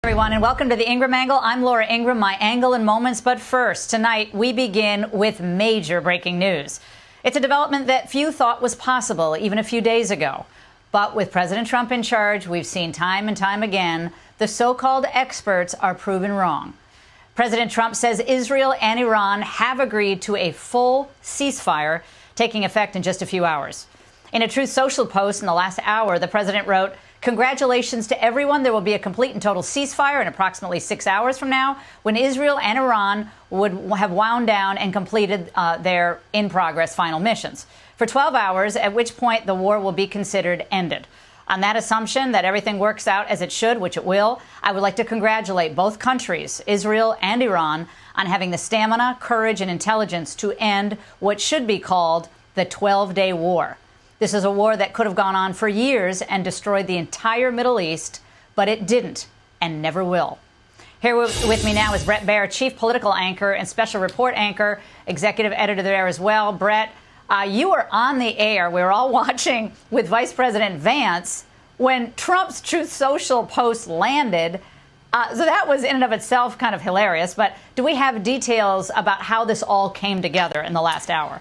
Everyone, and welcome to the Ingram Angle. I'm Laura Ingram, my angle in moments. But first, tonight we begin with major breaking news. It's a development that few thought was possible even a few days ago. But with President Trump in charge, we've seen time and time again the so-called experts are proven wrong. President Trump says Israel and Iran have agreed to a full ceasefire taking effect in just a few hours. In a Truth Social post in the last hour, the president wrote, "Congratulations to everyone. There will be a complete and total ceasefire in approximately 6 hours from now when Israel and Iran would have wound down and completed their in-progress final missions for 12 hours, at which point the war will be considered ended." On that assumption that everything works out as it should, which it will, I would like to congratulate both countries, Israel and Iran, on having the stamina, courage, and intelligence to end what should be called the 12-day war. This is a war that could have gone on for years and destroyed the entire Middle East, but it didn't and never will. Here with me now is Bret Baier, chief political anchor and special report anchor, executive editor there as well. Bret, you were on the air. We were all watching with Vice President Vance when Trump's Truth Social post landed. So that was in and of itself kind of hilarious. But do we have details about how this all came together in the last hour?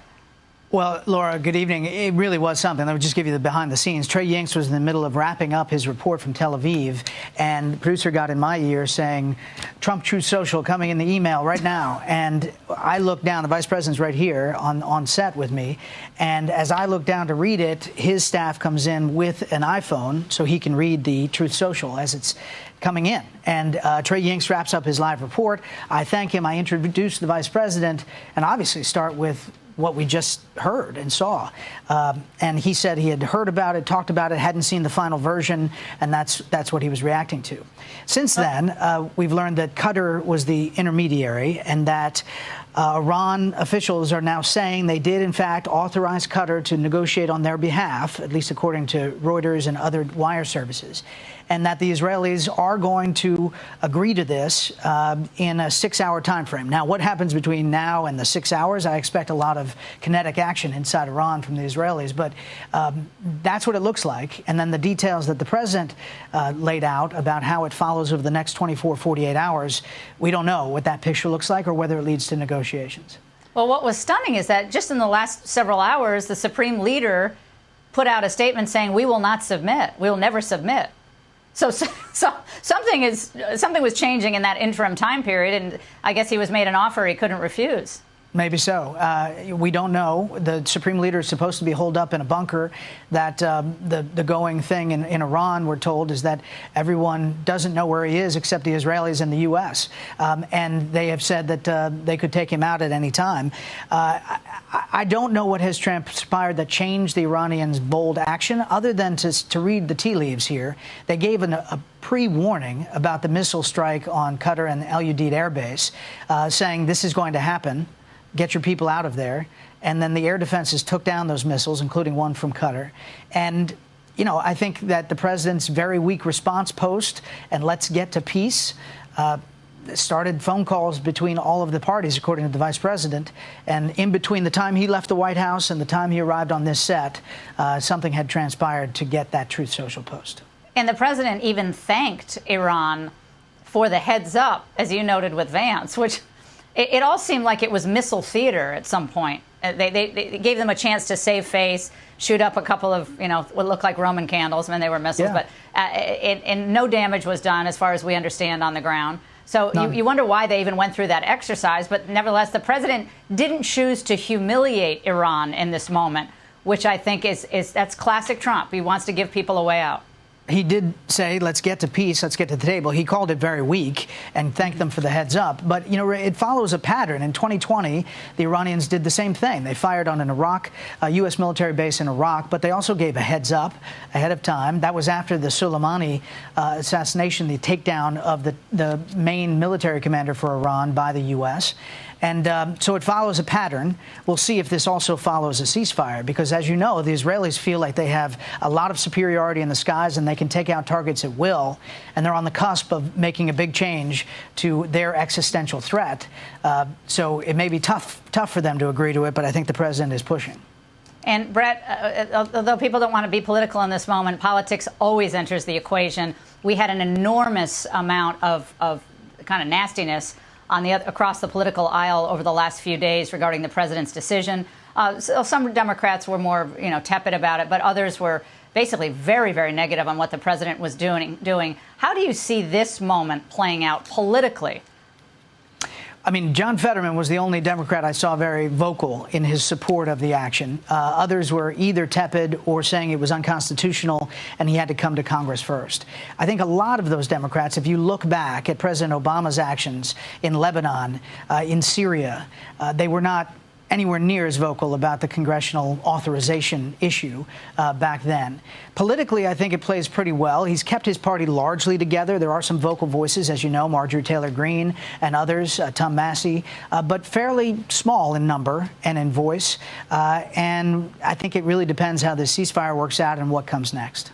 Well, Laura, good evening. It really was something. Let me just give you the behind the scenes. Trey Yingst was in the middle of wrapping up his report from Tel Aviv, and the producer got in my ear saying, "Trump Truth Social coming in the email right now." And I looked down, the vice president's right here on set with me, and as I look down to read it, his staff comes in with an iPhone so he can read the Truth Social as it's coming in. And Trey Yingst wraps up his live report. I thank him. I introduce the vice president and obviously start with what we just heard and saw. And he said he had heard about it, talked about it, hadn't seen the final version, and that's what he was reacting to. Since then, we've learned that Qatar was the intermediary and that Iran officials are now saying they did, in fact, authorize Qatar to negotiate on their behalf, at least according to Reuters and other wire services, and that the Israelis are going to agree to this in a 6-hour time frame. Now, what happens between now and the 6 hours? I expect a lot of kinetic action inside Iran from the Israelis, but that's what it looks like. And then the details that the president laid out about how it follows over the next 24, 48 hours, we don't know what that picture looks like or whether it leads to negotiations. Well, what was stunning is that just in the last several hours, the supreme leader put out a statement saying, "We will not submit. We will never submit." So something was changing in that interim time period, and I guess he was made an offer he couldn't refuse. Maybe so. We don't know. The supreme leader is supposed to be holed up in a bunker. That the going thing in Iran, we're told, is that everyone doesn't know where he is except the Israelis and the U.S. And they have said that they could take him out at any time. I don't know what has transpired that changed the Iranians' bold action, other than to read the tea leaves here. They gave a pre-warning about the missile strike on Qatar and Al Udeid Air Base, saying this is going to happen. Get your people out of there. And then the air defenses took down those missiles, including one from Qatar. And, you know, I think that the president's very weak response post and let's get to peace started phone calls between all of the parties, according to the vice president. And in between the time he left the White House and the time he arrived on this set, something had transpired to get that Truth Social post. And the president even thanked Iran for the heads up, as you noted with Vance, which it all seemed like it was missile theater at some point. They gave them a chance to save face, shoot up a couple of, what looked like Roman candles. I mean, they were missiles, yeah. But and no damage was done, as far as we understand, on the ground. So you wonder why they even went through that exercise. But nevertheless, the president didn't choose to humiliate Iran in this moment, which I think that's classic Trump. He wants to give people a way out. He did say, let's get to peace, let's get to the table. He called it very weak and thanked them for the heads up. But, it follows a pattern. In 2020, the Iranians did the same thing. They fired on a U.S. military base in Iraq, but they also gave a heads up ahead of time. That was after the Soleimani assassination, the takedown of the main military commander for Iran by the U.S. And so it follows a pattern. We'll see if this also follows a ceasefire, because, as you know, the Israelis feel like they have a lot of superiority in the skies and they can take out targets at will. And they're on the cusp of making a big change to their existential threat. So it may be tough for them to agree to it, but I think the president is pushing. And, Bret, although people don't want to be political in this moment, politics always enters the equation. we had an enormous amount of kind of nastiness across the political aisle over the last few days regarding the president's decision. So some Democrats were more, tepid about it, but others were basically very, very negative on what the president was doing. How do you see this moment playing out politically? I mean, John Fetterman was the only Democrat I saw very vocal in his support of the action. Others were either tepid or saying it was unconstitutional and he had to come to Congress first. I think a lot of those Democrats, if you look back at President Obama's actions in Lebanon, in Syria, they were not anywhere near as vocal about the congressional authorization issue back then. Politically, I think it plays pretty well. He's kept his party largely together. There are some vocal voices, as you know, Marjorie Taylor Greene and others, Tom Massey, but fairly small in number and in voice. And I think it really depends how this ceasefire works out and what comes next.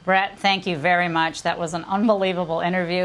Brett, thank you very much. That was an unbelievable interview.